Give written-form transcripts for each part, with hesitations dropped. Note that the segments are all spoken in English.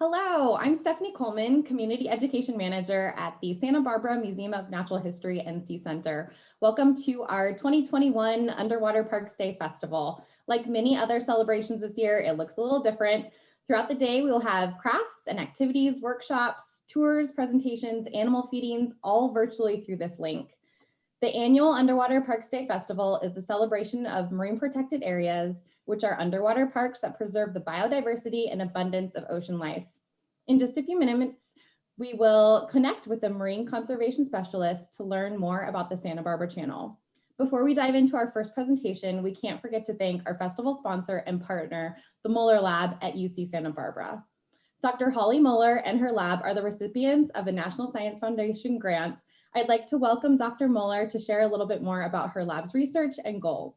Hello, I'm Stephanie Coleman, Community Education Manager at the Santa Barbara Museum of Natural History and Sea Center. Welcome to our 2021 Underwater Parks Day Festival. Like many other celebrations this year, it looks a little different. Throughout the day, we will have crafts and activities, workshops, tours, presentations, animal feedings, all virtually through this link. The annual Underwater Parks Day Festival is a celebration of marine protected areas, which are underwater parks that preserve the biodiversity and abundance of ocean life. In just a few minutes, we will connect with a marine conservation specialist to learn more about the Santa Barbara Channel. Before we dive into our first presentation, we can't forget to thank our festival sponsor and partner, the Moeller Lab at UC Santa Barbara. Dr. Holly Moeller and her lab are the recipients of a National Science Foundation grant. I'd like to welcome Dr. Moeller to share a little bit more about her lab's research and goals.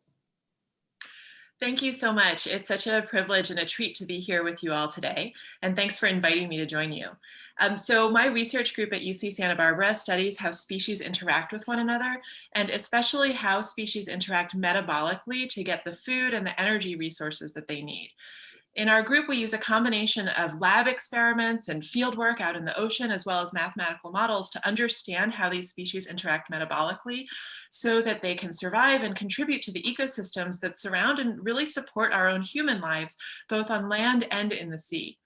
Thank you so much. It's such a privilege and a treat to be here with you all today. And thanks for inviting me to join you. So my research group at UC Santa Barbara studies how species interact with one another, and especially how species interact metabolically to get the food and the energy resources that they need. In our group, we use a combination of lab experiments and field work out in the ocean, as well as mathematical models to understand how these species interact metabolically so that they can survive and contribute to the ecosystems that surround and really support our own human lives, both on land and in the sea.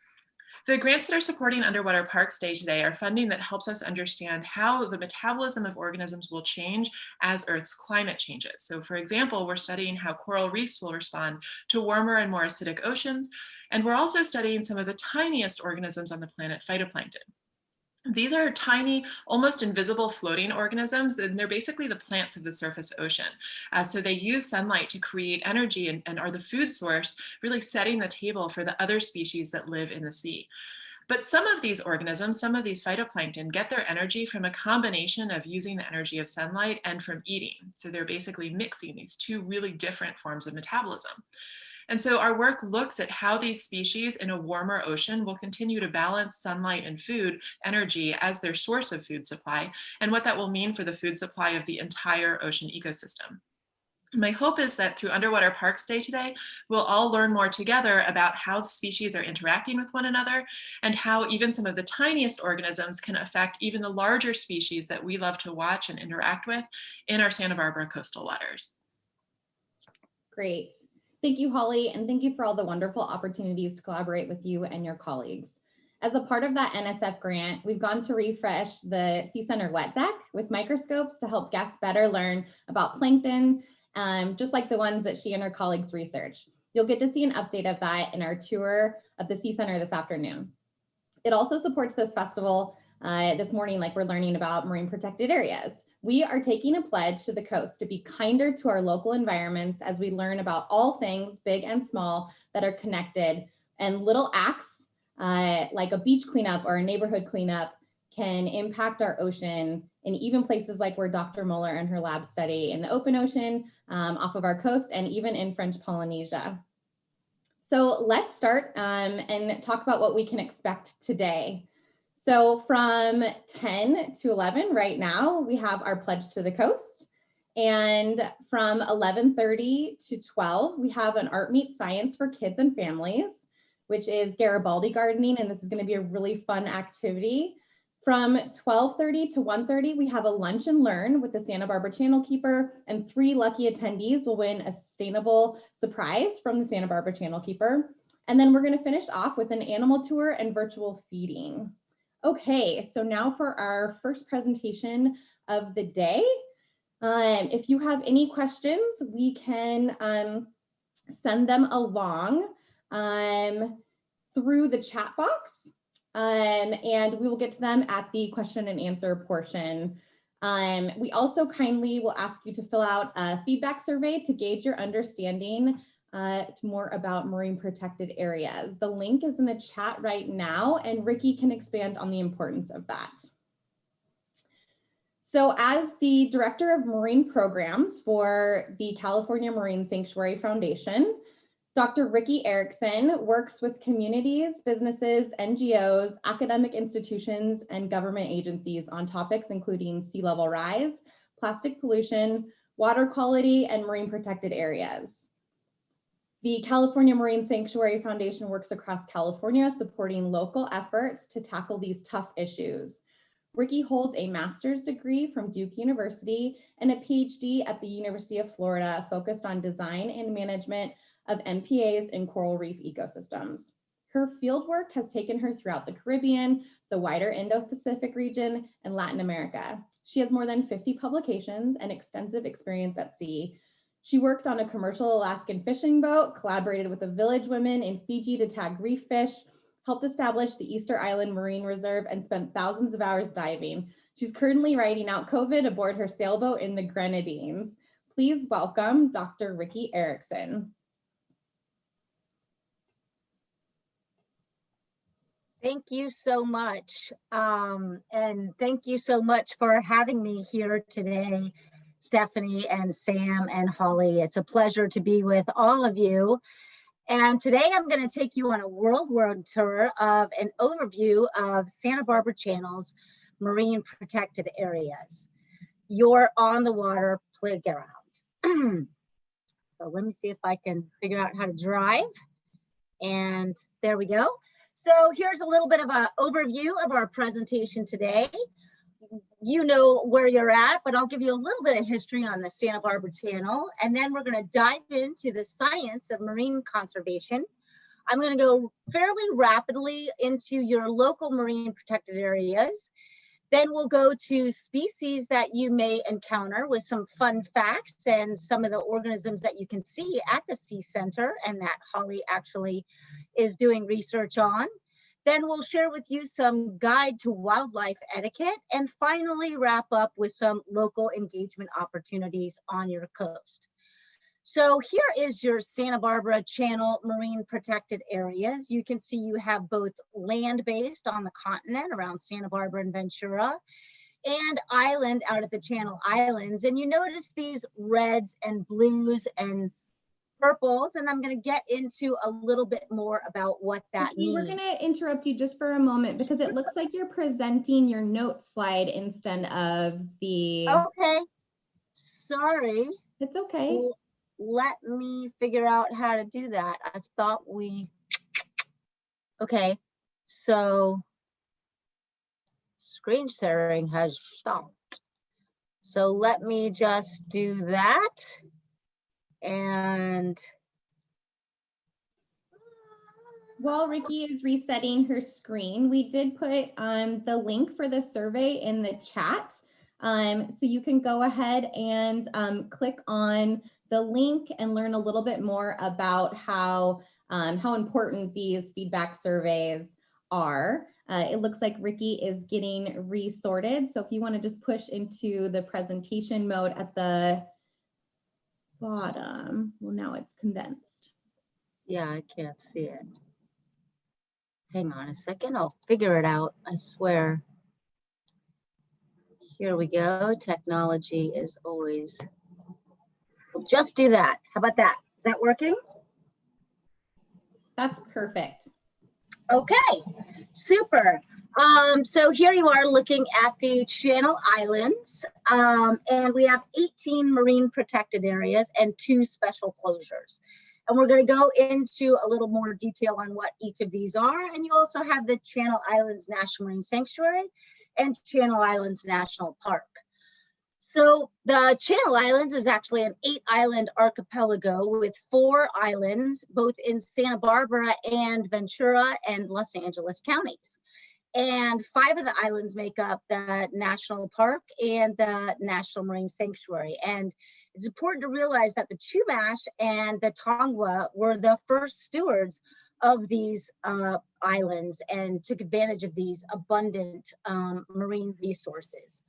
The grants that are supporting Underwater Parks Day today are funding that helps us understand how the metabolism of organisms will change as Earth's climate changes. So for example, we're studying how coral reefs will respond to warmer and more acidic oceans. And we're also studying some of the tiniest organisms on the planet, phytoplankton. These are tiny, almost invisible floating organisms, and they're basically the plants of the surface ocean. So they use sunlight to create energy and are the food source, really setting the table for the other species that live in the sea. But some of these organisms, some of these phytoplankton, get their energy from a combination of using the energy of sunlight and from eating. So they're basically mixing these two really different forms of metabolism. And so our work looks at how these species in a warmer ocean will continue to balance sunlight and food energy as their source of food supply, and what that will mean for the food supply of the entire ocean ecosystem. My hope is that through Underwater Parks Day today, we'll all learn more together about how the species are interacting with one another and how even some of the tiniest organisms can affect even the larger species that we love to watch and interact with in our Santa Barbara coastal waters. Great. Thank you, Holly, and thank you for all the wonderful opportunities to collaborate with you and your colleagues. As a part of that NSF grant, we've gone to refresh the Sea Center wet deck with microscopes to help guests better learn about plankton, just like the ones that she and her colleagues research. You'll get to see an update of that in our tour of the Sea Center this afternoon. It also supports this festival this morning, like we're learning about marine protected areas. We are taking a pledge to the coast to be kinder to our local environments as we learn about all things big and small that are connected, and little acts like a beach cleanup or a neighborhood cleanup can impact our ocean in even places like where Dr. Moeller and her lab study in the open ocean off of our coast and even in French Polynesia. So let's start and talk about what we can expect today. So from 10 to 11 right now, we have our pledge to the coast. And from 11:30 to 12, we have an art meets science for kids and families, which is Garibaldi gardening. And this is going to be a really fun activity. From 12:30 to 1:30, we have a lunch and learn with the Santa Barbara Channel Keeper, and 3 lucky attendees will win a sustainable surprise from the Santa Barbara Channel Keeper. And then we're going to finish off with an animal tour and virtual feeding. Okay, so now for our first presentation of the day. If you have any questions, we can send them along through the chat box, and we will get to them at the question and answer portion. We also kindly will ask you to fill out a feedback survey to gauge your understanding more about marine protected areas. The link is in the chat right now, and Rikki can expand on the importance of that. So as the Director of Marine Programs for the California Marine Sanctuary Foundation, Dr. Rikki Erikson works with communities, businesses, NGOs, academic institutions, and government agencies on topics including sea level rise, plastic pollution, water quality, and marine protected areas. The California Marine Sanctuary Foundation works across California, supporting local efforts to tackle these tough issues. Rikki holds a master's degree from Duke University and a PhD at the University of Florida, focused on design and management of MPAs in coral reef ecosystems. Her fieldwork has taken her throughout the Caribbean, the wider Indo-Pacific region, and Latin America. She has more than 50 publications and extensive experience at sea. She worked on a commercial Alaskan fishing boat, collaborated with the village women in Fiji to tag reef fish, helped establish the Easter Island Marine Reserve, and spent thousands of hours diving. She's currently riding out COVID aboard her sailboat in the Grenadines. Please welcome Dr. Rikki Erikson. Thank you so much. And thank you so much for having me here today, Stephanie and Sam and Holly. It's a pleasure to be with all of you. And today I'm going to take you on a world tour of an overview of Santa Barbara Channel's marine protected areas, your on the water playground. So let me see if I can figure out how to drive. And there we go. So here's a little bit of an overview of our presentation today. You know where you're at, but I'll give you a little bit of history on the Santa Barbara Channel, and then we're going to dive into the science of marine conservation. I'm going to go fairly rapidly into your local marine protected areas. Then we'll go to species that you may encounter with some fun facts and some of the organisms that you can see at the Sea Center and that Holly actually is doing research on. Then we'll share with you some guide to wildlife etiquette, and finally wrap up with some local engagement opportunities on your coast. So here is your Santa Barbara Channel marine protected areas. You can see you have both land-based on the continent around Santa Barbara and Ventura, and island out at the Channel Islands. And you notice these reds and blues and purples, and I'm going to get into a little bit more about what that means. We're going to interrupt you just for a moment because it looks like you're presenting your note slide instead of the... Okay, sorry. It's okay. Let me figure out how to do that. I thought we... Okay, so screen sharing has stopped. So let me just do that. And while Rikki is resetting her screen, we did put the link for the survey in the chat. So you can go ahead and click on the link and learn a little bit more about how important these feedback surveys are. It looks like Rikki is getting resorted. So if you want to just push into the presentation mode at the bottom. Well, now it's condensed. Yeah, I can't see it. Hang on a second, I'll figure it out, I swear. Here we go. Technology is always... We'll just do that. How about that? Is that working? That's perfect. Okay, super. So here you are looking at the Channel Islands, and we have 18 marine protected areas and 2 special closures. And we're going to go into a little more detail on what each of these are. And you also have the Channel Islands National Marine Sanctuary and Channel Islands National Park. So the Channel Islands is actually an 8-island archipelago with 4 islands, both in Santa Barbara and Ventura and Los Angeles counties. And 5 of the islands make up the national park and the National Marine Sanctuary. And it's important to realize that the Chumash and the Tongva were the first stewards of these islands and took advantage of these abundant marine resources.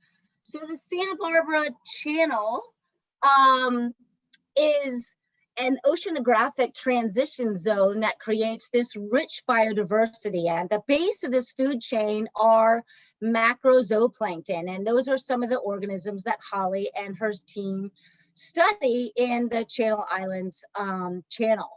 So the Santa Barbara Channel is an oceanographic transition zone that creates this rich biodiversity. At the base of this food chain are macrozooplankton, and those are some of the organisms that Holly and her team study in the Channel Islands channel.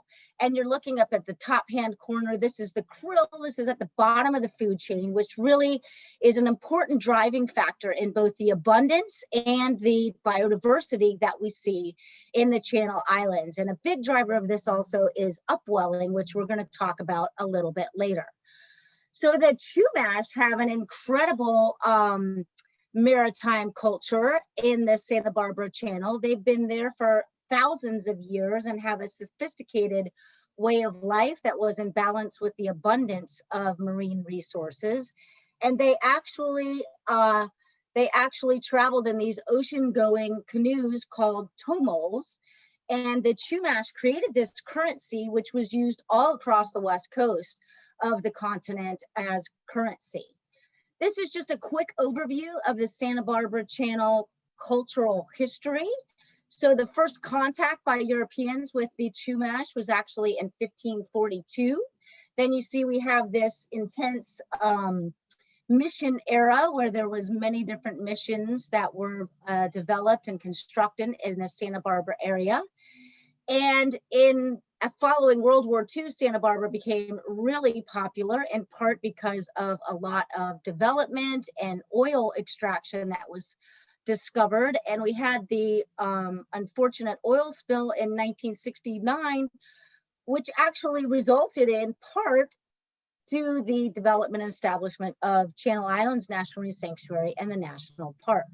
And you're looking up at the top hand corner. This is the krill. This is at the bottom of the food chain, which really is an important driving factor in both the abundance and the biodiversity that we see in the Channel Islands. And a big driver of this also is upwelling, which we're going to talk about a little bit later. So the Chumash have an incredible maritime culture in the Santa Barbara Channel. They've been there for thousands of years and have a sophisticated way of life that was in balance with the abundance of marine resources. And they actually traveled in these ocean-going canoes called tomos. And the Chumash created this currency, which was used all across the West Coast of the continent as currency. This is just a quick overview of the Santa Barbara Channel cultural history. So the first contact by Europeans with the Chumash was actually in 1542. Then you see we have this intense mission era where there was many different missions that were developed and constructed in the Santa Barbara area. And following World War II, Santa Barbara became really popular, in part because of a lot of development and oil extraction that was discovered. And we had the unfortunate oil spill in 1969, which actually resulted in part to the development and establishment of Channel Islands National Marine Sanctuary and the National Park.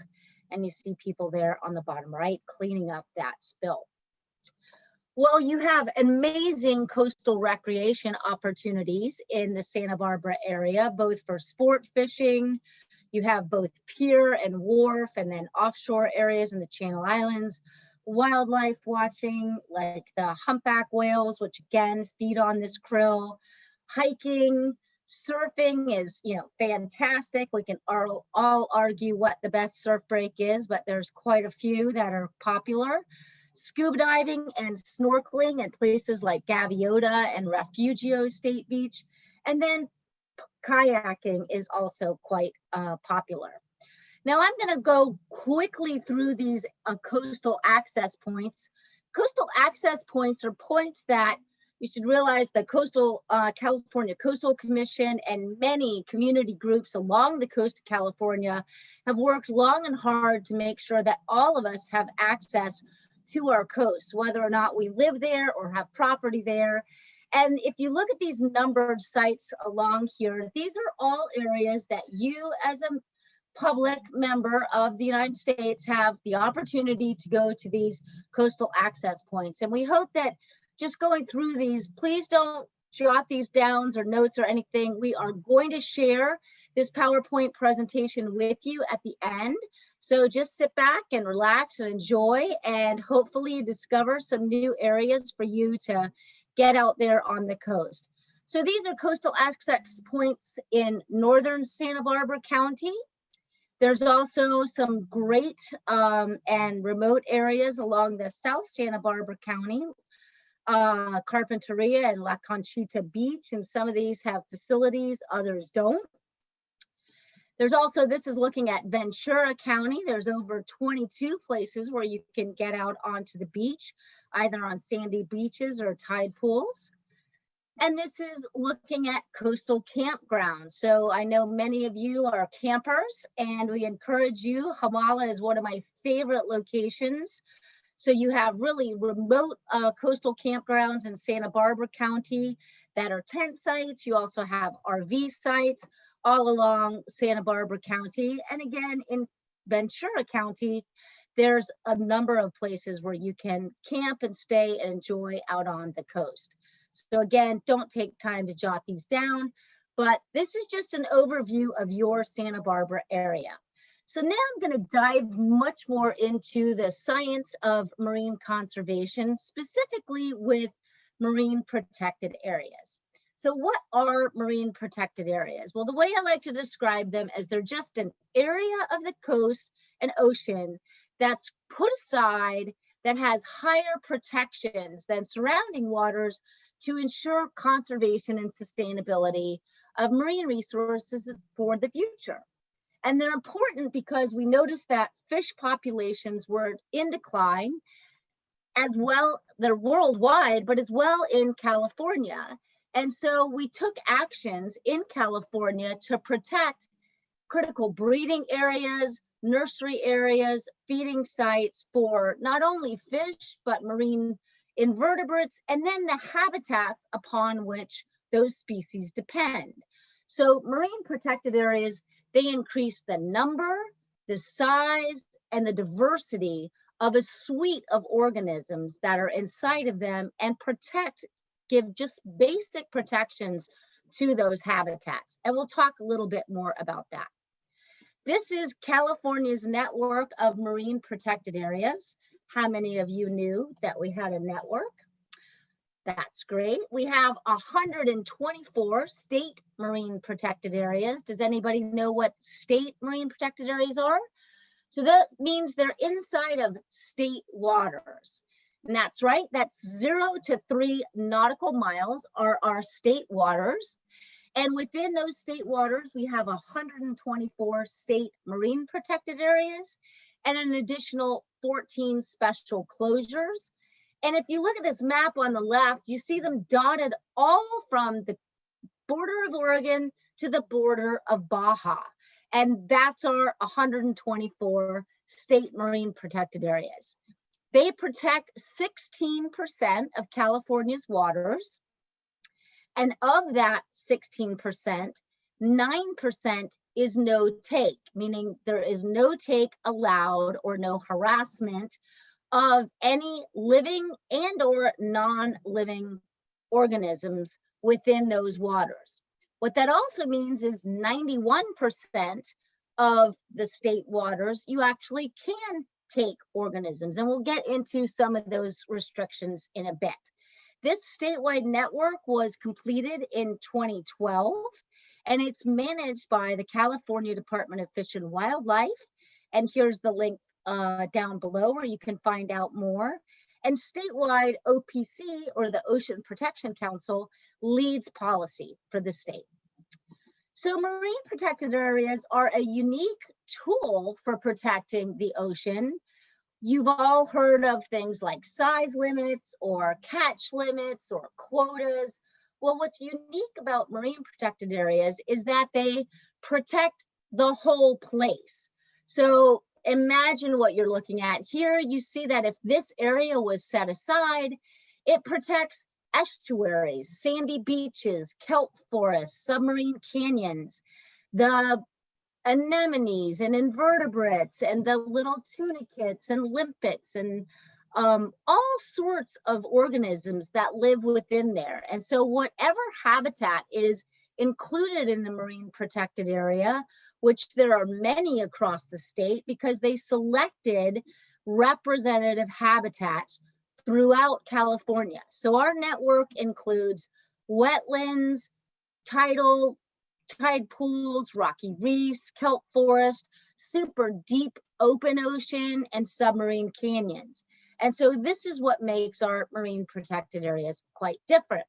And you see people there on the bottom right cleaning up that spill. Well, you have amazing coastal recreation opportunities in the Santa Barbara area, both for sport fishing. You have both pier and wharf, and then offshore areas in the Channel Islands. Wildlife watching, like the humpback whales, which again feed on this krill. Hiking, surfing is, fantastic. We can all argue what the best surf break is, but there's quite a few that are popular. Scuba diving and snorkeling at places like Gaviota and Refugio State Beach. And then kayaking is also quite popular. Now I'm going to go quickly through these coastal access points. Coastal access points are points that you should realize the California Coastal Commission and many community groups along the coast of California have worked long and hard to make sure that all of us have access to our coast, whether or not we live there or have property there. And if you look at these numbered sites along here, these are all areas that you as a public member of the United States have the opportunity to go to these coastal access points. And we hope that just going through these, please don't jot these down or notes or anything. We are going to share this PowerPoint presentation with you at the end. So just sit back and relax and enjoy, and hopefully you discover some new areas for you to get out there on the coast. So these are coastal access points in northern Santa Barbara County. There's also some great and remote areas along the South Santa Barbara County, Carpinteria and La Conchita Beach, and some of these have facilities, others don't. There's also, this is looking at Ventura County. There's over 22 places where you can get out onto the beach, either on sandy beaches or tide pools. And this is looking at coastal campgrounds. So I know many of you are campers, and we encourage you. Hamala is one of my favorite locations. So you have really remote coastal campgrounds in Santa Barbara County that are tent sites. You also have RV sites all along Santa Barbara County. And again, in Ventura County, there's a number of places where you can camp and stay and enjoy out on the coast. So again, don't take time to jot these down, but this is just an overview of your Santa Barbara area. So now I'm going to dive much more into the science of marine conservation, specifically with marine protected areas. So what are marine protected areas? Well, the way I like to describe them is they're just an area of the coast and ocean that's put aside, that has higher protections than surrounding waters to ensure conservation and sustainability of marine resources for the future. And they're important because we noticed that fish populations were in decline as well. They're worldwide, but as well in California. And so we took actions in California to protect critical breeding areas, nursery areas, feeding sites for not only fish, but marine invertebrates, and then the habitats upon which those species depend. So marine protected areas, they increase the number, the size, and the diversity of a suite of organisms that are inside of them, and give just basic protections to those habitats. And we'll talk a little bit more about that. This is California's network of marine protected areas. How many of you knew that we had a network? That's great. We have 124 state marine protected areas. Does anybody know what state marine protected areas are? So that means they're inside of state waters. And that's right, that's 0 to 3 nautical miles are our state waters. And within those state waters, we have 124 state marine protected areas and an additional 14 special closures. And if you look at this map on the left, you see them dotted all from the border of Oregon to the border of Baja. And that's our 124 state marine protected areas. They protect 16% of California's waters. And of that 16%, 9% is no take, meaning there is no take allowed or no harassment of any living and or non-living organisms within those waters. What that also means is 91% of the state waters, you actually can take organisms. And we'll get into some of those restrictions in a bit. This statewide network was completed in 2012, and it's managed by the California Department of Fish and Wildlife. And here's the link down below where you can find out more. And statewide OPC, or the Ocean Protection Council, leads policy for the state. So marine protected areas are a unique tool for protecting the ocean. You've all heard of things like size limits or catch limits or quotas. Well, what's unique about marine protected areas is that they protect the whole place. So imagine what you're looking at here. You see that if this area was set aside, it protects estuaries, sandy beaches, kelp forests, submarine canyons, the anemones and invertebrates and the little tunicates and limpets and all sorts of organisms that live within there. And so whatever habitat is included in the marine protected area, which there are many across the state because they selected representative habitats throughout California. So our network includes wetlands, tide pools, rocky reefs, kelp forest, super deep open ocean, and submarine canyons. And so this is what makes our marine protected areas quite different.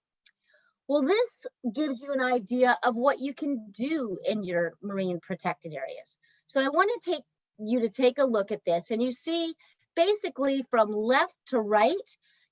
Well, this gives you an idea of what you can do in your marine protected areas. So I want to take you to take a look at this, and you see basically from left to right,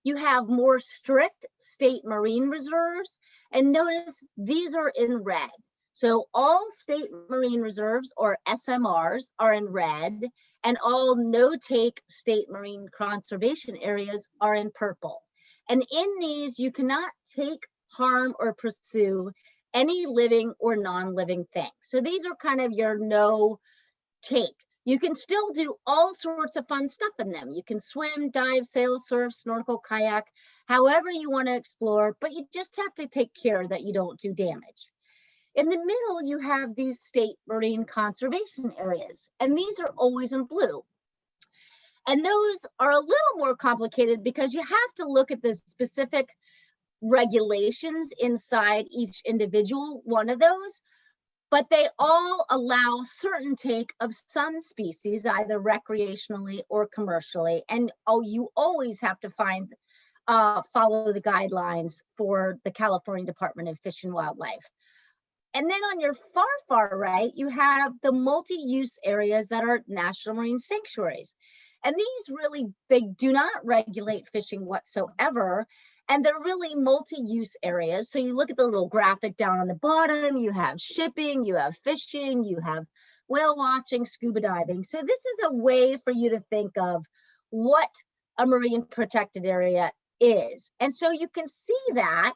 you have more strict state marine reserves, and notice these are in red. So all state marine reserves, or SMRs, are in red, and all no-take state marine conservation areas are in purple. And in these, you cannot take, harm, or pursue any living or non-living thing. So these are kind of your no-take. You can still do all sorts of fun stuff in them. You can swim, dive, sail, surf, snorkel, kayak, however you want to explore, but you just have to take care that you don't do damage. In the middle, you have these state marine conservation areas, and these are always in blue. And those are a little more complicated because you have to look at the specific regulations inside each individual one of those, but they all allow certain take of some species, either recreationally or commercially. And you always have to follow the guidelines for the California Department of Fish and Wildlife. And then on your far, far right, you have the multi-use areas that are national marine sanctuaries. And these really, they do not regulate fishing whatsoever. And they're really multi-use areas. So you look at the little graphic down on the bottom, you have shipping, you have fishing, you have whale watching, scuba diving. So this is a way for you to think of what a marine protected area is. And so you can see that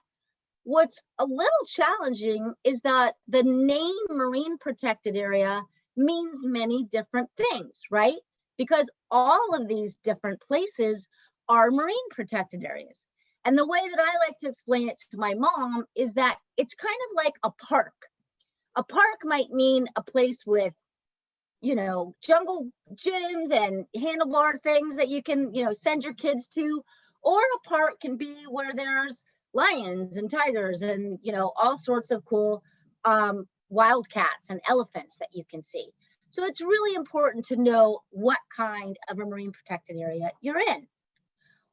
what's a little challenging is that the name marine protected area means many different things, right? Because all of these different places are marine protected areas. And the way that I like to explain it to my mom is that it's kind of like a park. A park might mean a place with, you know, jungle gyms and handlebar things that you can, you know, send your kids to, or a park can be where there's lions and tigers and, you know, all sorts of cool wildcats and elephants that you can see. So it's really important to know what kind of a marine protected area you're in.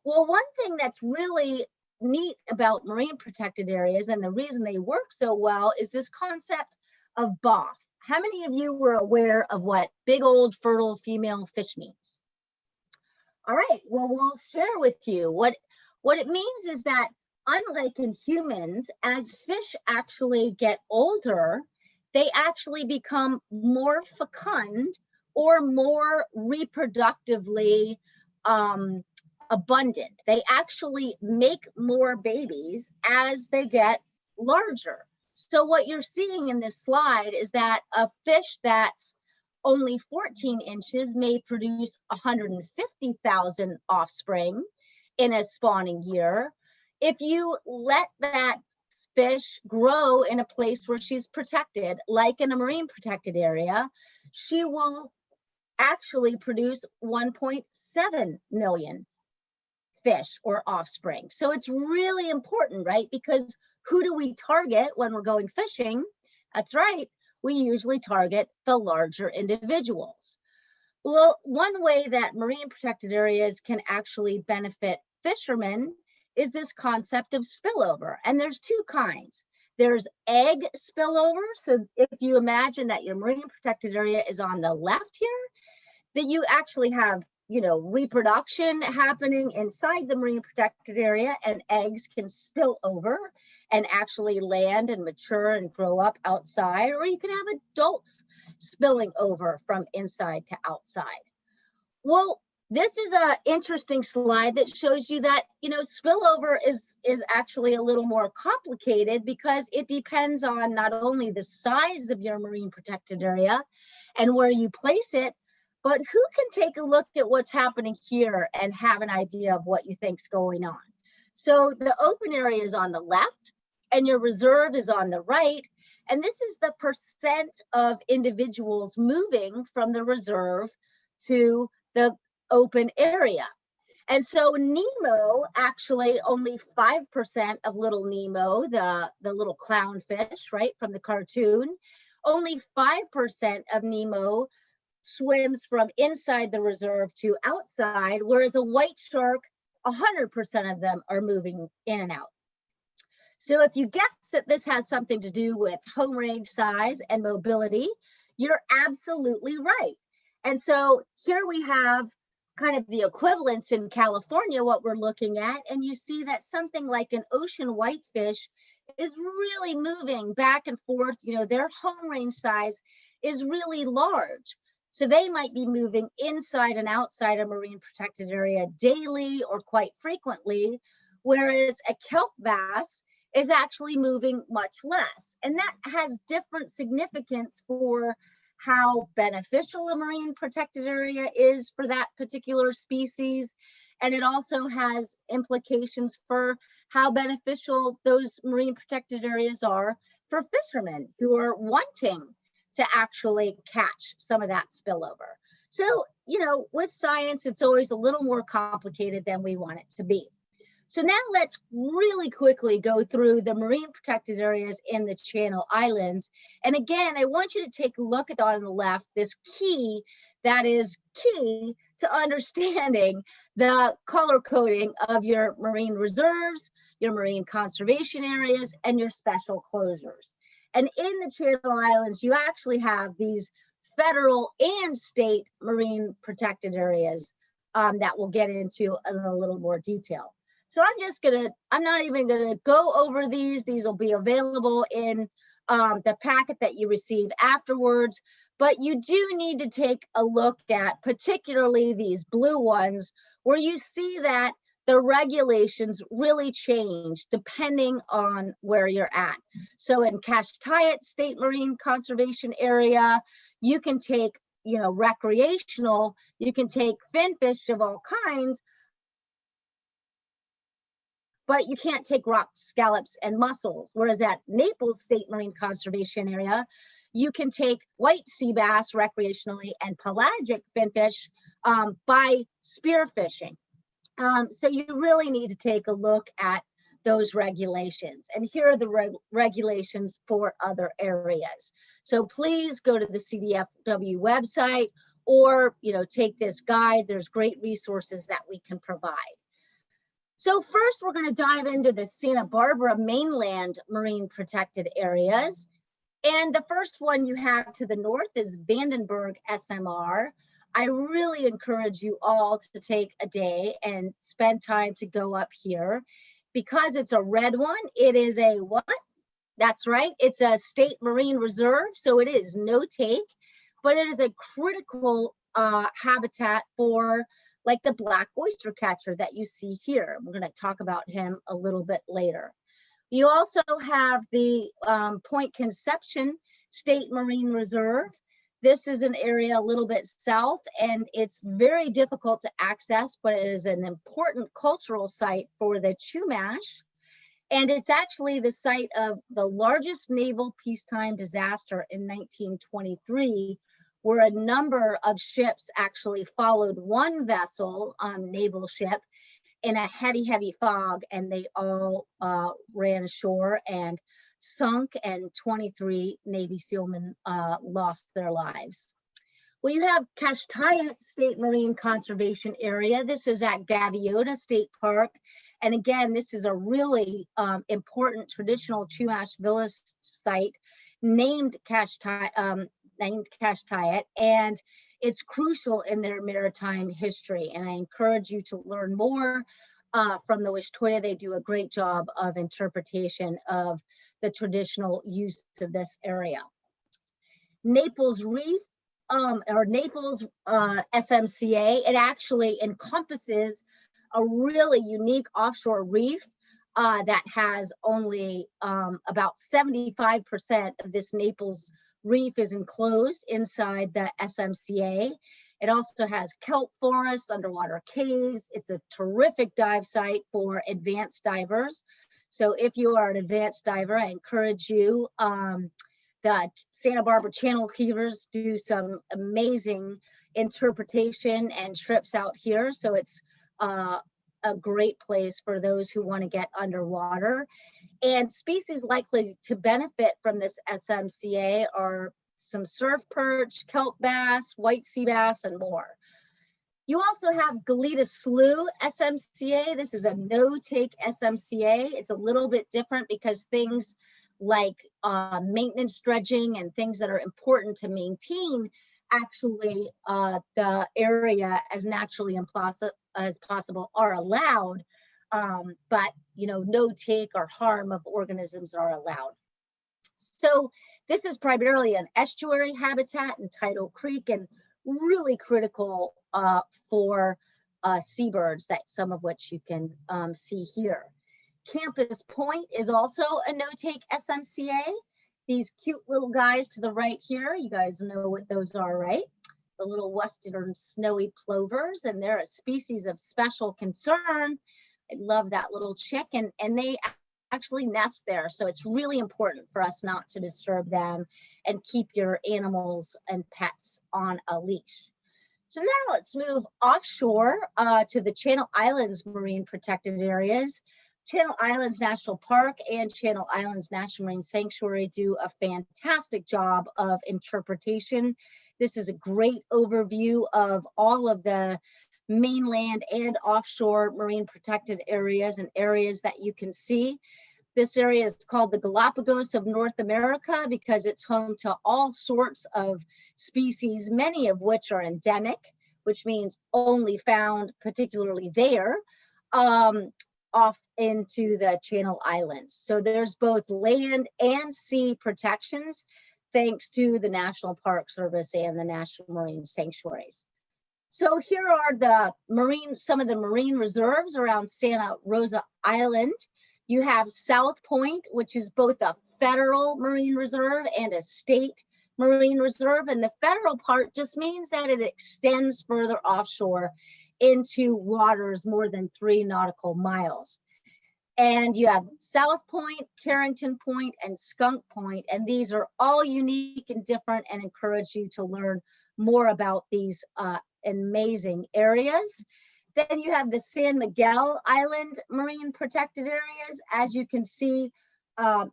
Well, one thing that's really neat about marine protected areas and the reason they work so well is this concept of BOF. How many of you were aware of what big old fertile female fish means? All right, well, we'll share with you. What it means is that unlike in humans, as fish actually get older, they actually become more fecund or more reproductively abundant. They actually make more babies as they get larger. So what you're seeing in this slide is that a fish that's only 14 inches may produce 150,000 offspring in a spawning year. If you let that fish grow in a place where she's protected, like in a marine protected area, she will actually produce 1.7 million fish or offspring. So it's really important, right? Because who do we target when we're going fishing? That's right, we usually target the larger individuals. Well, one way that marine protected areas can actually benefit fishermen is this concept of spillover. And there's two kinds. There's egg spillover. So if you imagine that your marine protected area is on the left here, that you actually have, you know, reproduction happening inside the marine protected area, and eggs can spill over and actually land and mature and grow up outside, or you can have adults spilling over from inside to outside. Well, this is an interesting slide that shows you that, you know, spillover is actually a little more complicated because it depends on not only the size of your marine protected area and where you place it, but who can take a look at what's happening here and have an idea of what you think's going on. So the open area is on the left and your reserve is on the right. And this is the percent of individuals moving from the reserve to the open area. And so Nemo, actually only 5% of little Nemo, the little clownfish, right, from the cartoon, only 5% of Nemo swims from inside the reserve to outside, whereas a white shark, 100% of them are moving in and out. So if you guess that this has something to do with home range size and mobility, you're absolutely right. And so here we have kind of the equivalence in California, what we're looking at, and you see that something like an ocean whitefish is really moving back and forth. You know, their home range size is really large. So they might be moving inside and outside a marine protected area daily or quite frequently, whereas a kelp bass is actually moving much less. And that has different significance for how beneficial a marine protected area is for that particular species. And it also has implications for how beneficial those marine protected areas are for fishermen who are wanting to actually catch some of that spillover. So, you know, with science, it's always a little more complicated than we want it to be. So now let's really quickly go through the marine protected areas in the Channel Islands. And again, I want you to take a look at on the left, this key that is key to understanding the color coding of your marine reserves, your marine conservation areas, and your special closures. And in the Channel Islands, you actually have these federal and state marine protected areas that we'll get into in a little more detail. So I'm not even gonna go over these. These will be available in the packet that you receive afterwards, but you do need to take a look at particularly these blue ones where you see that the regulations really change depending on where you're at. So in Kashtayat State Marine Conservation Area, you can take, recreational, you can take finfish of all kinds, but you can't take rock scallops and mussels. Whereas at Naples State Marine Conservation Area, you can take white sea bass recreationally and pelagic finfish by spearfishing. So you really need to take a look at those regulations. And here are the regulations for other areas. So please go to the CDFW website or take this guide. There's great resources that we can provide. So first, we're going to dive into the Santa Barbara mainland marine protected areas. And the first one you have to the north is Vandenberg SMR. I really encourage you all to take a day and spend time to go up here because it's a red one. It is a what? That's right. It's a state marine reserve. So it is no take, but it is a critical habitat for like the black oyster catcher that you see here. We're going to talk about him a little bit later. You also have the Point Conception State Marine Reserve. This is an area a little bit south, and it's very difficult to access, but it is an important cultural site for the Chumash. And it's actually the site of the largest naval peacetime disaster in 1923, where a number of ships actually followed one vessel, naval ship, in a heavy fog, and they all ran ashore and sunk, and 23 Navy SEALmen lost their lives. Well, you have Kashtayat State Marine Conservation Area. This is at Gaviota State Park. And again, this is a really important traditional Chumash village site named Kashtayat, and it's crucial in their maritime history. And I encourage you to learn more from the Wishtoya. They do a great job of interpretation of the traditional use of this area. Naples Reef, or Naples SMCA, it actually encompasses a really unique offshore reef that has only about 75% of this Naples reef is enclosed inside the SMCA. It also has kelp forests, underwater caves. It's a terrific dive site for advanced divers. So if you are an advanced diver, I encourage you. The Santa Barbara Channel Keepers do some amazing interpretation and trips out here. So it's a great place for those who want to get underwater. And species likely to benefit from this SMCA are some surf perch, kelp bass, white sea bass, and more. You also have Goleta Slough SMCA. This is a no-take SMCA. It's a little bit different because things like maintenance dredging and things that are important to maintain actually the area as naturally as possible are allowed, but no take or harm of organisms are allowed. So this is primarily an estuary habitat in Tidal Creek and really critical for seabirds, that some of which you can see here. Campus Point is also a no-take SMCA. These cute little guys to the right here, you guys know what those are, right? The little western snowy plovers, and they're a species of special concern. I love that little chick, and they actually nest there. So it's really important for us not to disturb them and keep your animals and pets on a leash. So now let's move offshore to the Channel Islands Marine Protected Areas. Channel Islands National Park and Channel Islands National Marine Sanctuary do a fantastic job of interpretation. This is a great overview of all of the mainland and offshore marine protected areas and areas that you can see. This area is called the Galapagos of North America because it's home to all sorts of species, many of which are endemic, which means only found particularly there, off into the Channel Islands. So there's both land and sea protections thanks to the National Park Service and the National Marine Sanctuaries. So here are some of the marine reserves around Santa Rosa Island. You have South Point, which is both a federal marine reserve and a state marine reserve. And the federal part just means that it extends further offshore into waters more than 3 nautical miles. And you have South Point, Carrington Point, and Skunk Point. And these are all unique and different and encourage you to learn more about these amazing areas. Then you have the San Miguel Island Marine Protected Areas. As you can see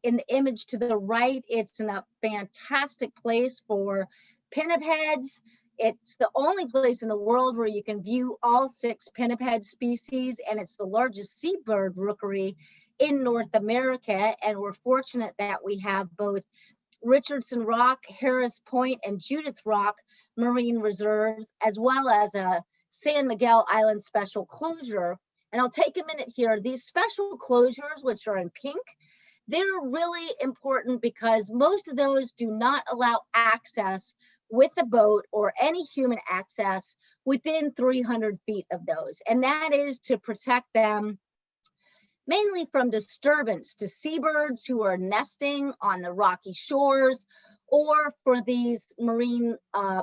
in the image to the right, it's a fantastic place for pinnipeds. It's the only place in the world where you can view all 6 pinniped species, and it's the largest seabird rookery in North America. And we're fortunate that we have both Richardson Rock, Harris Point, and Judith Rock marine reserves, as well as a San Miguel Island special closure. And I'll take a minute here. These special closures, which are in pink, they're really important because most of those do not allow access with a boat or any human access within 300 feet of those. And that is to protect them mainly from disturbance to seabirds who are nesting on the rocky shores, or for these marine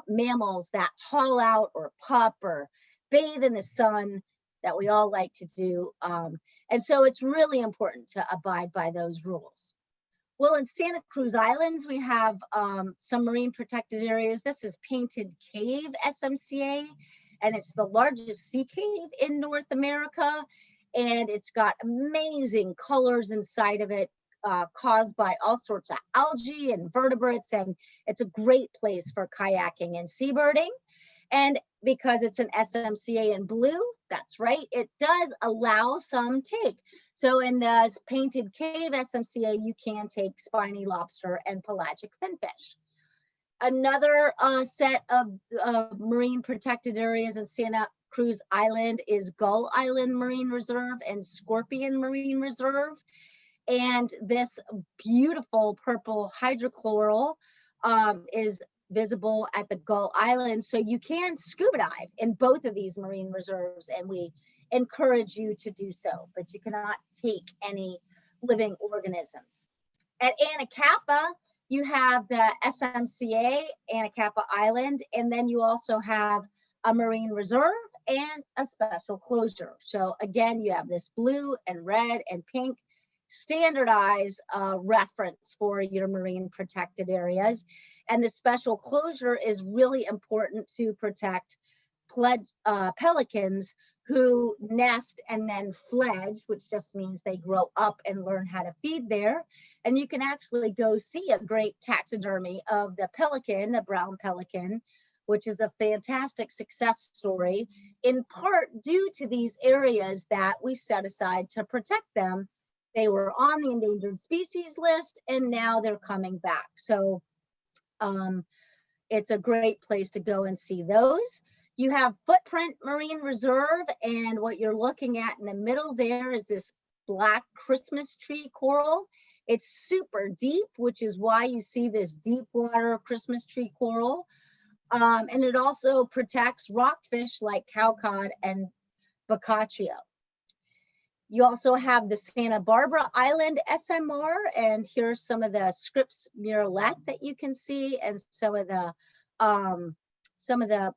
mammals that haul out or pup or bathe in the sun that we all like to do. And so it's really important to abide by those rules. Well, in Santa Cruz Islands, we have some marine protected areas. This is Painted Cave SMCA, and it's the largest sea cave in North America. And it's got amazing colors inside of it, caused by all sorts of algae and vertebrates. And it's a great place for kayaking and seabirding. And because it's an SMCA in blue, that's right, it does allow some take. So in the Painted Cave SMCA, you can take spiny lobster and pelagic finfish. Another set of marine protected areas in Santa Cruz Island is Gull Island Marine Reserve and Scorpion Marine Reserve. And this beautiful purple hydrochloral is visible at the Gull Island. So you can scuba dive in both of these marine reserves, and we encourage you to do so, but you cannot take any living organisms. At Anacapa, you have the SMCA, Anacapa Island, and then you also have a marine reserve and a special closure. So again, you have this blue and red and pink standardized reference for your marine protected areas. And the special closure is really important to protect pelicans who nest and then fledge, which just means they grow up and learn how to feed there. And you can actually go see a great taxidermy of the pelican, the brown pelican, which is a fantastic success story, in part due to these areas that we set aside to protect them. They were on the endangered species list, and now they're coming back. So it's a great place to go and see those. You have Footprint Marine Reserve, and what you're looking at in the middle there is this black Christmas tree coral. It's super deep, which is why you see this deep water Christmas tree coral. And it also protects rockfish like cowcod and bocaccio. You also have the Santa Barbara Island SMR, and here's some of the Scripps murrelet that you can see, and some of the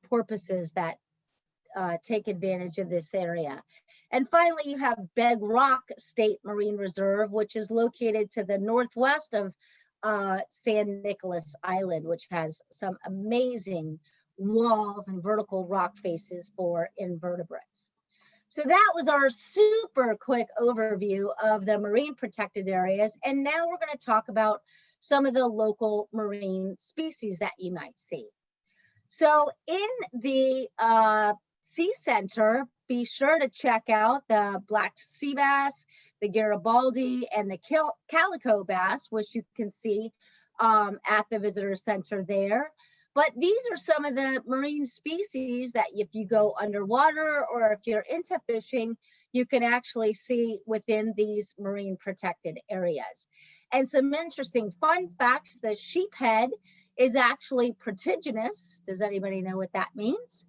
porpoises that take advantage of this area. And finally, you have Beg Rock State Marine Reserve, which is located to the northwest of San Nicolas Island, which has some amazing walls and vertical rock faces for invertebrates. So that was our super quick overview of the marine protected areas. And now we're going to talk about some of the local marine species that you might see. So in the sea center, be sure to check out the black sea bass, the Garibaldi, and the calico bass, which you can see at the visitor center there. But these are some of the marine species that if you go underwater or if you're into fishing, you can actually see within these marine protected areas. And some interesting fun facts, the sheephead is actually protygynous. Does anybody know what that means?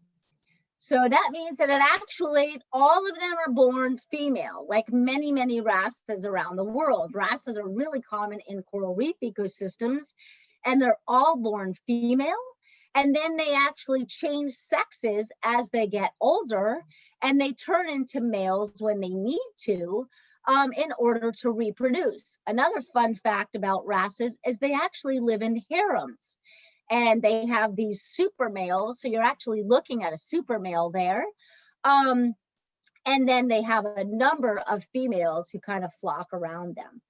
So that means that it actually, all of them are born female, like many, many wrasses around the world. Wrasses are really common in coral reef ecosystems, and they're all born female. And then they actually change sexes as they get older, and they turn into males when they need to in order to reproduce. Another fun fact about wrasses is they actually live in harems. And they have these super males, so you're actually looking at a super male there. And then they have a number of females who kind of flock around them.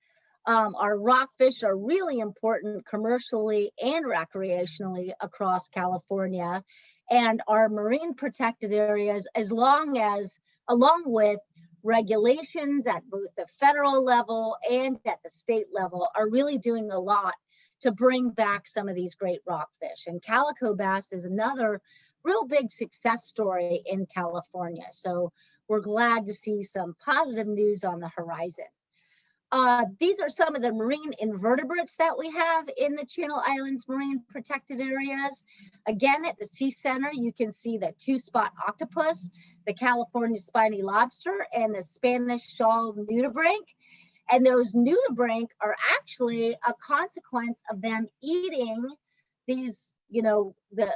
Our rockfish are really important commercially and recreationally across California. And our marine protected areas, along with regulations at both the federal level and at the state level, are really doing a lot to bring back some of these great rockfish. And calico bass is another real big success story in California. So we're glad to see some positive news on the horizon. These are some of the marine invertebrates that we have in the Channel Islands marine protected areas. Again, at the Sea Center, you can see the two-spot octopus, the California spiny lobster, and the Spanish shawl nudibranch. And those nudibranch are actually a consequence of them eating these, the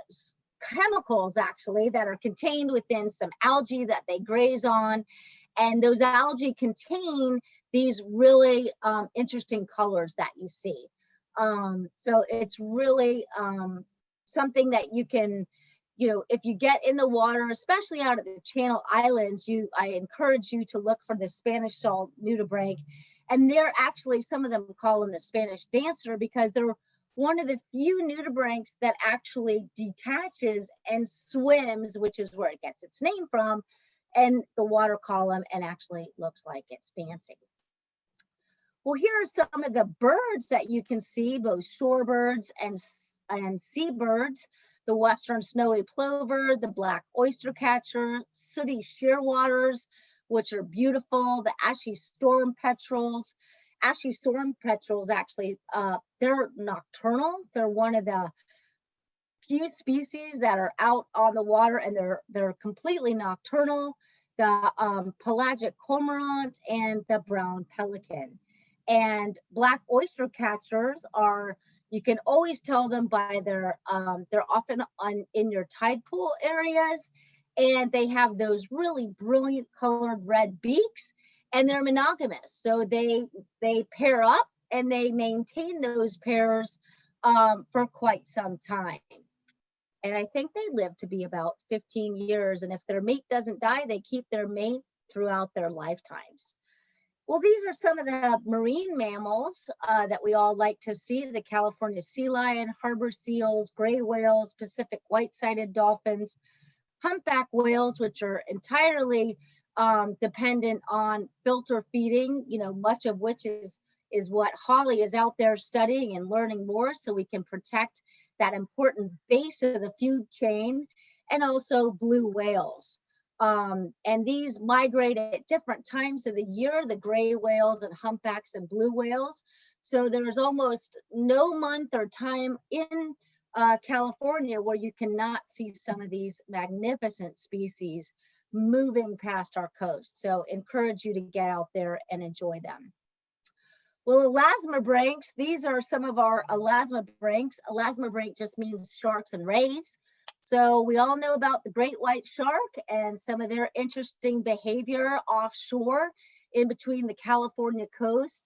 chemicals actually that are contained within some algae that they graze on. And those algae contain these really interesting colors that you see. So it's really something that you can, if you get in the water, especially out of the Channel Islands, I encourage you to look for the Spanish shawl nudibranch. And they're actually, some of them call them the Spanish dancer because they're one of the few nudibranchs that actually detaches and swims, which is where it gets its name from, and the water column, and actually looks like it's dancing. Well, here are some of the birds that you can see, both shorebirds and seabirds. The western snowy plover, the black oyster catcher, sooty shearwaters, which are beautiful, the ashy storm petrels. Ashy storm petrels actually, they're nocturnal. They're one of the few species that are out on the water, and they're completely nocturnal. The pelagic cormorant and the brown pelican. And black oyster catchers are, you can always tell them by they're often in your tide pool areas, and they have those really brilliant colored red beaks, and they're monogamous. So they pair up and they maintain those pairs for quite some time. And I think they live to be about 15 years. And if their mate doesn't die, they keep their mate throughout their lifetimes. Well, these are some of the marine mammals that we all like to see: the California sea lion, harbor seals, gray whales, Pacific white-sided dolphins, humpback whales, which are entirely dependent on filter feeding, much of which is what Holly is out there studying and learning more, so we can protect that important base of the food chain. And also blue whales. And these migrate at different times of the year, the gray whales and humpbacks and blue whales. So there's almost no month or time in California where you cannot see some of these magnificent species moving past our coast. So encourage you to get out there and enjoy them. Well, elasmobranchs, these are some of our elasmobranchs. Elasmobranch just means sharks and rays. So we all know about the great white shark and some of their interesting behavior offshore in between the California coast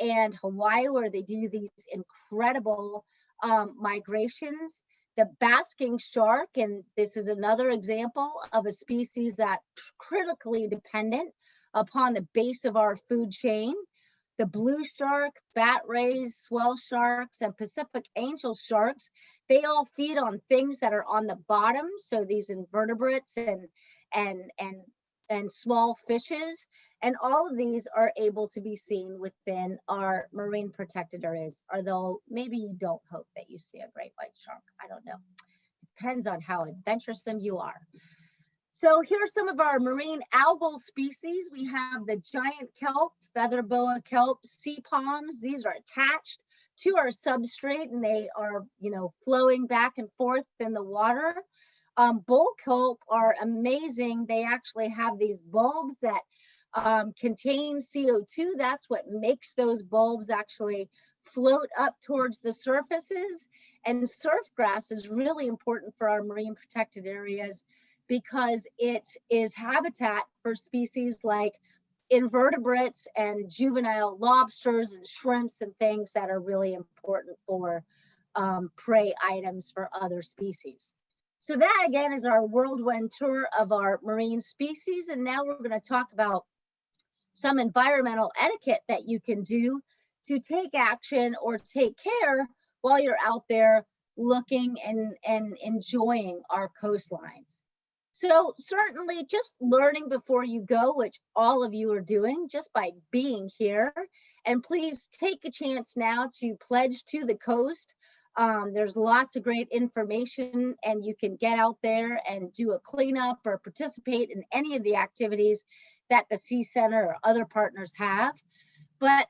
and Hawaii, where they do these incredible migrations. The basking shark, and this is another example of a species that's critically dependent upon the base of our food chain. The blue shark, bat rays, swell sharks, and Pacific angel sharks, they all feed on things that are on the bottom. So these invertebrates and small fishes. And all of these are able to be seen within our marine protected areas, although maybe you don't hope that you see a great white shark. I don't know. Depends on how adventuresome you are. So here are some of our marine algal species. We have the giant kelp, feather boa kelp, sea palms. These are attached to our substrate and they are, flowing back and forth in the water. Bull kelp are amazing. They actually have these bulbs that contain CO2. That's what makes those bulbs actually float up towards the surfaces. And surf grass is really important for our marine protected areas because it is habitat for species like invertebrates and juvenile lobsters and shrimps and things that are really important for prey items for other species. So that again is our whirlwind tour of our marine species. And now we're going to talk about some environmental etiquette that you can do to take action or take care while you're out there looking and enjoying our coastlines. So certainly just learning before you go, which all of you are doing just by being here. And please take a chance now to pledge to the coast. There's lots of great information and you can get out there and do a cleanup or participate in any of the activities that the Sea Center or other partners have. But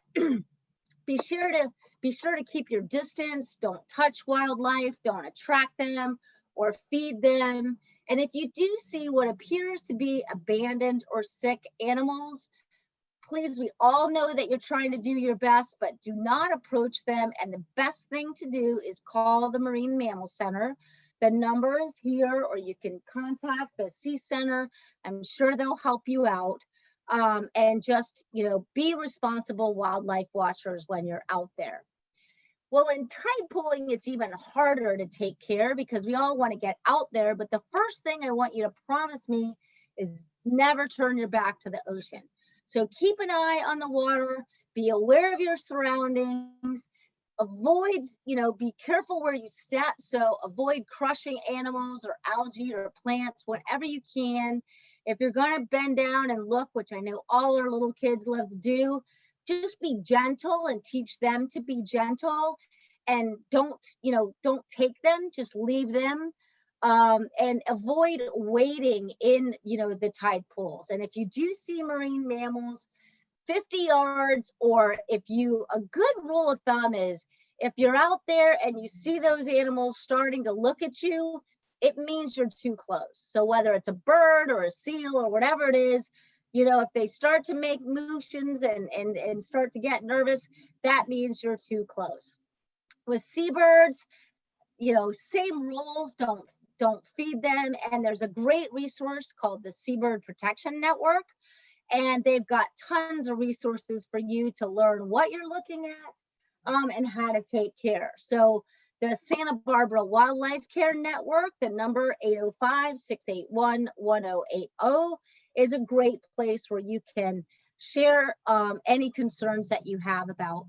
be sure to keep your distance. Don't touch wildlife, don't attract them or feed them. And if you do see what appears to be abandoned or sick animals, please, we all know that you're trying to do your best, but do not approach them. And the best thing to do is call the Marine Mammal Center. The number is here, or you can contact the Sea Center. I'm sure they'll help you out. And just, be responsible wildlife watchers when you're out there. Well, in tide pooling, it's even harder to take care because we all want to get out there. But the first thing I want you to promise me is never turn your back to the ocean. So keep an eye on the water, be aware of your surroundings, avoid, be careful where you step. So avoid crushing animals or algae or plants whenever you can. If you're going to bend down and look, which I know all our little kids love to do, just be gentle and teach them to be gentle and don't take them, just leave them, and avoid wading in, the tide pools. And if you do see marine mammals, 50 yards, or a good rule of thumb is if you're out there and you see those animals starting to look at you, it means you're too close. So whether it's a bird or a seal or whatever it is, if they start to make motions and start to get nervous, that means you're too close. With seabirds, same rules, don't feed them. And there's a great resource called the Seabird Protection Network. And they've got tons of resources for you to learn what you're looking at and how to take care. So the Santa Barbara Wildlife Care Network, the number 805-681-1080, is a great place where you can share any concerns that you have about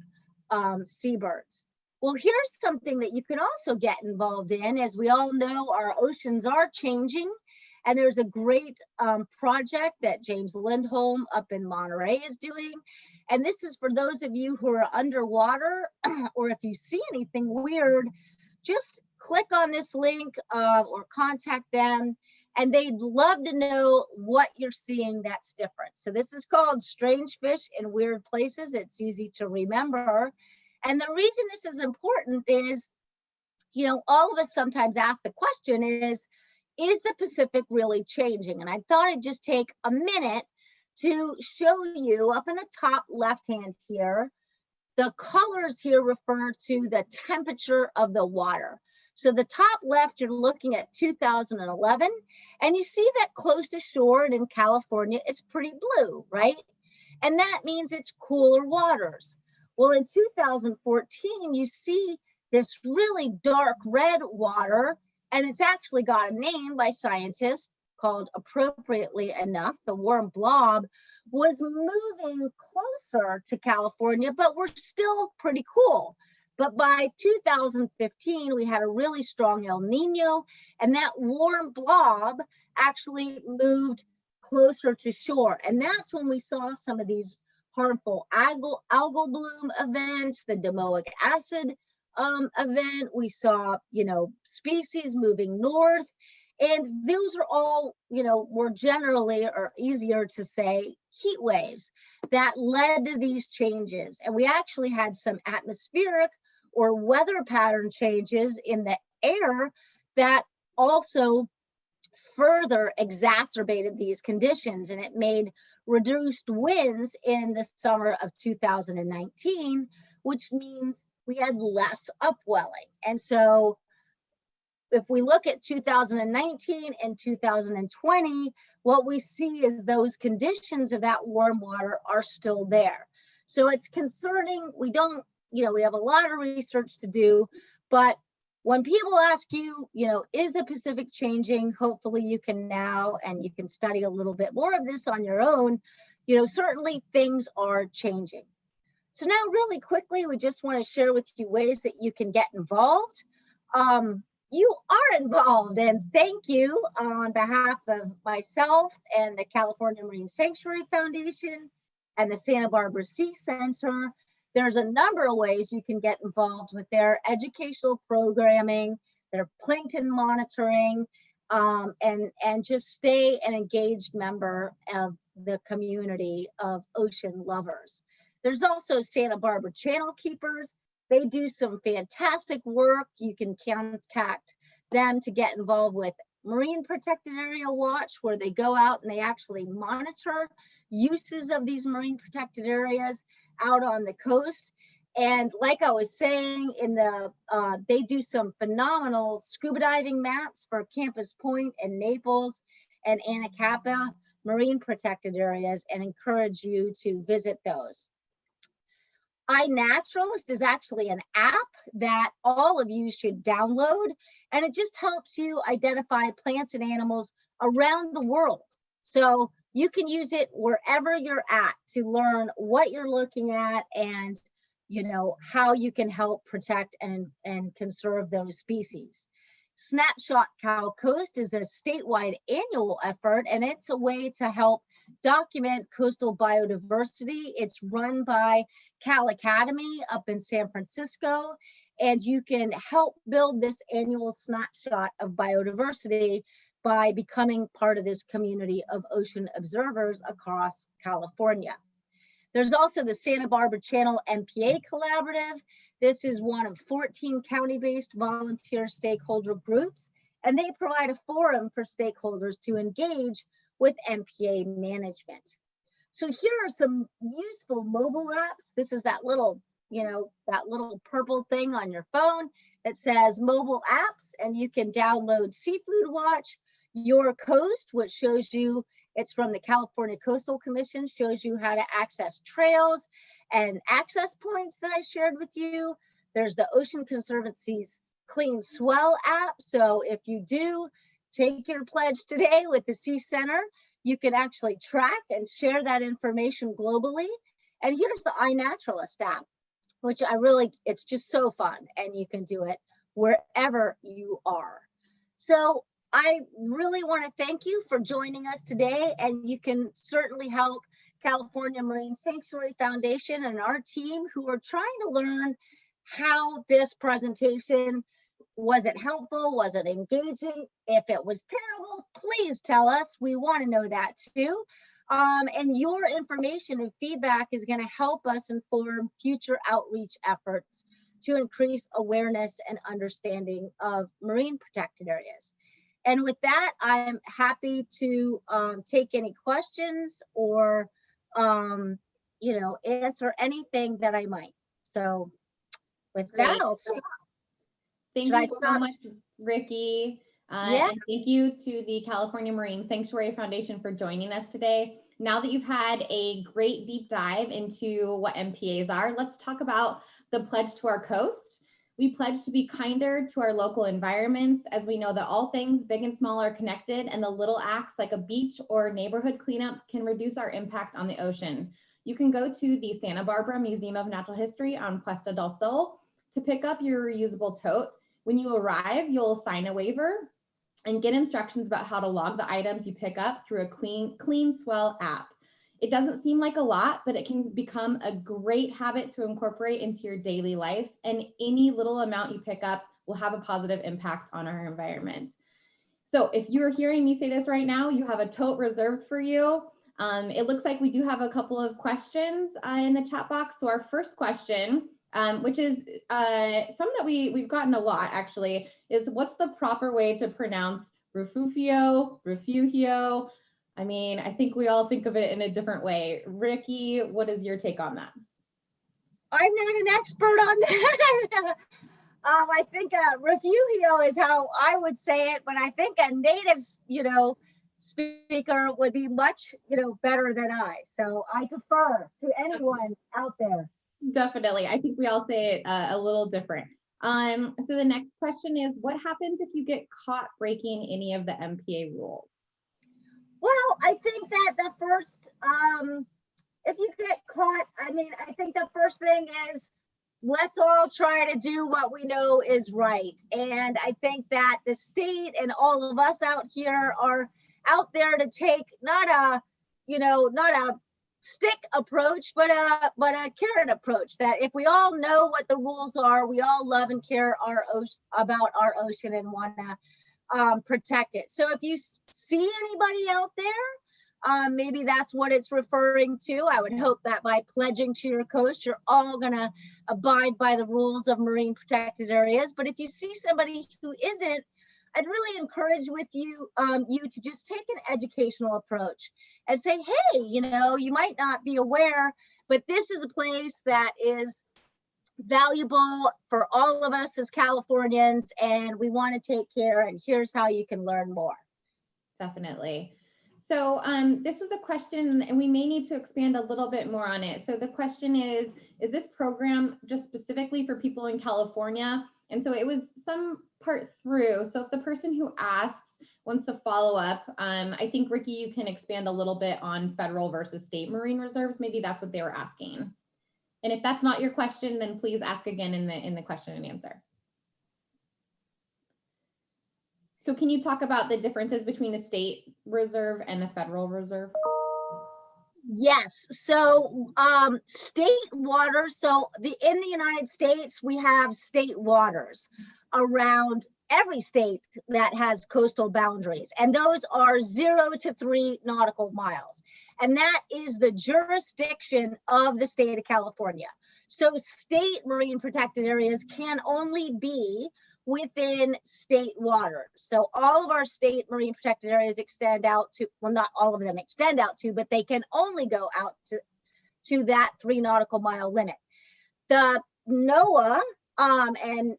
seabirds. Well, here's something that you can also get involved in. As we all know, our oceans are changing, and there's a great project that James Lindholm up in Monterey is doing. And this is for those of you who are underwater, or if you see anything weird, just click on this link or contact them, and they'd love to know what you're seeing that's different. So this is called Strange Fish in Weird Places. It's easy to remember. And the reason this is important is, all of us sometimes ask the question is the Pacific really changing? And I thought I'd just take a minute to show you up in the top left-hand here, the colors here refer to the temperature of the water. So the top left, you're looking at 2011, and you see that close to shore and in California, it's pretty blue, right? And that means it's cooler waters. Well, in 2014, you see this really dark red water, and it's actually got a name by scientists called, appropriately enough, the warm blob, was moving closer to California, but we're still pretty cool. But by 2015, we had a really strong El Nino, and that warm blob actually moved closer to shore. And that's when we saw some of these harmful algal bloom events, the domoic acid event. We saw, species moving north. And those are all, more generally or easier to say heat waves that led to these changes. And we actually had some atmospheric or weather pattern changes in the air that also further exacerbated these conditions, and it made reduced winds in the summer of 2019, which means we had less upwelling. And so if we look at 2019 and 2020, what we see is those conditions of that warm water are still there. So it's concerning. We don't, we have a lot of research to do, but when people ask you, is the Pacific changing? Hopefully you can now, and you can study a little bit more of this on your own, certainly things are changing. So now really quickly, we just want to share with you ways that you can get involved. You are involved, and thank you on behalf of myself and the California Marine Sanctuary Foundation and the Santa Barbara Sea Center. There's a number of ways you can get involved with their educational programming, their plankton monitoring, and just stay an engaged member of the community of ocean lovers. There's also Santa Barbara Channel Keepers. They do some fantastic work. You can contact them to get involved with Marine Protected Area Watch, where they go out and they actually monitor uses of these marine protected areas out on the coast. And like I was saying, they do some phenomenal scuba diving maps for Campus Point and Naples and Anacapa marine protected areas, and encourage you to visit those. iNaturalist is actually an app that all of you should download, and it just helps you identify plants and animals around the world. So you can use it wherever you're at to learn what you're looking at and how you can help protect and conserve those species. Snapshot Cal Coast is a statewide annual effort, and it's a way to help document coastal biodiversity. It's run by Cal Academy up in San Francisco, and you can help build this annual snapshot of biodiversity by becoming part of this community of ocean observers across California. There's also the Santa Barbara Channel MPA Collaborative. This is one of 14 county-based volunteer stakeholder groups, and they provide a forum for stakeholders to engage with MPA management. So here are some useful mobile apps. This is that little, that little purple thing on your phone that says mobile apps, and you can download Seafood Watch, Your Coast, which shows you, it's from the California Coastal Commission, shows you how to access trails and access points that I shared with you. There's the Ocean Conservancy's Clean Swell app. So if you do take your pledge today with the Sea Center, you can actually track and share that information globally. And here's the iNaturalist app, which it's just so fun, and you can do it wherever you are. So I really want to thank you for joining us today, and you can certainly help California Marine Sanctuary Foundation and our team who are trying to learn how this presentation, was it helpful? Was it engaging? If it was terrible, please tell us. We want to know that too. And your information and feedback is going to help us inform future outreach efforts to increase awareness and understanding of marine protected areas. And with that, I'm happy to take any questions or, answer anything that I might. So with that, I'll stop. Thank you so much, Rikki. And thank you to the California Marine Sanctuary Foundation for joining us today. Now that you've had a great deep dive into what MPAs are, let's talk about the pledge to our coast. We pledge to be kinder to our local environments, as we know that all things big and small are connected, and the little acts like a beach or neighborhood cleanup can reduce our impact on the ocean. You can go to the Santa Barbara Museum of Natural History on Puesta del Sol to pick up your reusable tote. When you arrive, you'll sign a waiver and get instructions about how to log the items you pick up through a Clean Swell app. It doesn't seem like a lot, but it can become a great habit to incorporate into your daily life, and any little amount you pick up will have a positive impact on our environment. So if you're hearing me say this right now, you have a tote reserved for you. It looks like we do have a couple of questions in the chat box. So our first question, which is some that we've gotten a lot actually, is what's the proper way to pronounce refugio, refugio? I mean, I think we all think of it in a different way. Rikki, what is your take on that? I'm not an expert on that. I think refugio is how I would say it, but I think a native, speaker would be much, better than I. So I defer to anyone out there. Definitely. I think we all say it a little different. So the next question is, what happens if you get caught breaking any of the MPA rules? Well, I think that the first, if you get caught, I think the first thing is, let's all try to do what we know is right. And I think that the state and all of us out here are out there to take not a stick approach, but a carrot approach, that if we all know what the rules are, we all love and care about our ocean and want to protect it. So if you see anybody out there, maybe that's what it's referring to. I would hope that by pledging to your coast, you're all gonna abide by the rules of marine protected areas. But if you see somebody who isn't, I'd really encourage with you to just take an educational approach and say, hey, you might not be aware, but this is a place that is valuable for all of us as Californians, and we want to take care, and here's how you can learn more. Definitely. So this was a question, and we may need to expand a little bit more on it. So the question is this program just specifically for people in California? And so it was some part through. So if the person who asks wants to follow up, I think, Rikki, you can expand a little bit on federal versus state marine reserves. Maybe that's what they were asking. And if that's not your question, then please ask again in the question and answer. So can you talk about the differences between a state reserve and a federal reserve? Yes. So state waters. So in the United States, we have state waters around every state that has coastal boundaries, and those are 0 to 3 nautical miles. And that is the jurisdiction of the state of California. So state marine protected areas can only be within state waters. So all of our state marine protected areas extend out to, well, not all of them extend out to, but they can only go out to that 3 nautical mile limit. The NOAA and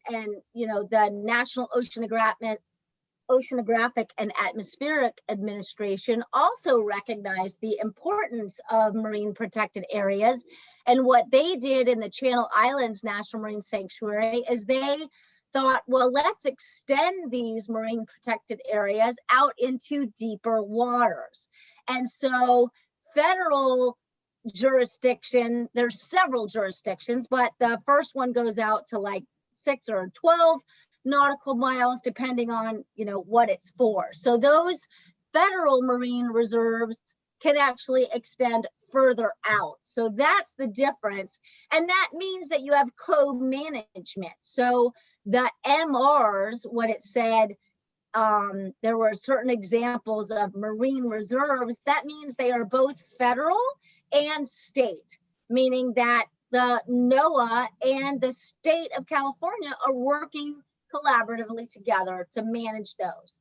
the National Oceanographic and Atmospheric Administration also recognized the importance of marine protected areas. And what they did in the Channel Islands National Marine Sanctuary is they thought, well, let's extend these marine protected areas out into deeper waters. And so federal jurisdiction, there's several jurisdictions, but the first one goes out to like 6 or 12 nautical miles, depending on, what it's for. So those federal marine reserves can actually extend further out. So that's the difference. And that means that you have co-management. So the MRs, what it said, there were certain examples of marine reserves. That means they are both federal and state, meaning that the NOAA and the state of California are working collaboratively together to manage those.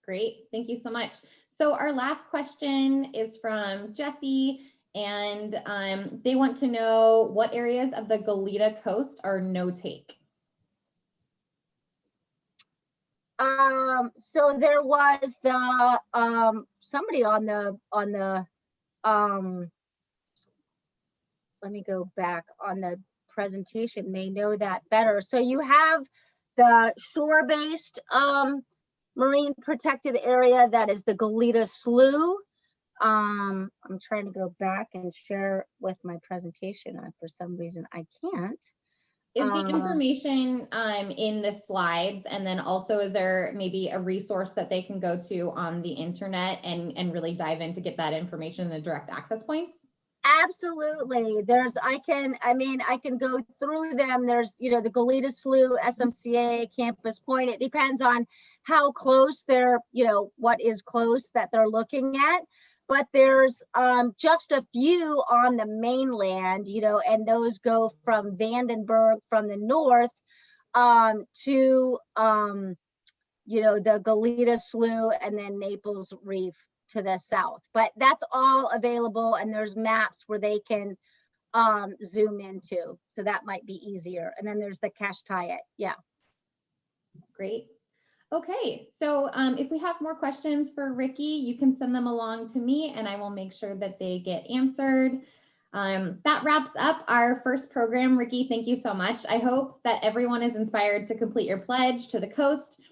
Great, thank you so much. So our last question is from Jesse, and they want to know what areas of the Goleta coast are no take. So there was the somebody on the let me go back on the presentation may know that better. So you have the shore-based marine protected area that is the Goleta Slough. I'm trying to go back and share with my presentation. For some reason I can't. Is the information in the slides, and then also is there maybe a resource that they can go to on the internet and really dive in to get that information in the direct access points? Absolutely. I can go through them. There's, the Galetas Flu, SMCA, Campus Point. It depends on how close they're, what is close that they're looking at. But there's just a few on the mainland, and those go from Vandenberg from the north to, the Galetas Slough and then Naples Reef to the south. But that's all available, and there's maps where they can zoom into. So that might be easier. And then there's the Kashtayat. Yeah. Great. Okay, so if we have more questions for Rikki, you can send them along to me and I will make sure that they get answered. That wraps up our first program. Rikki, thank you so much. I hope that everyone is inspired to complete your pledge to the coast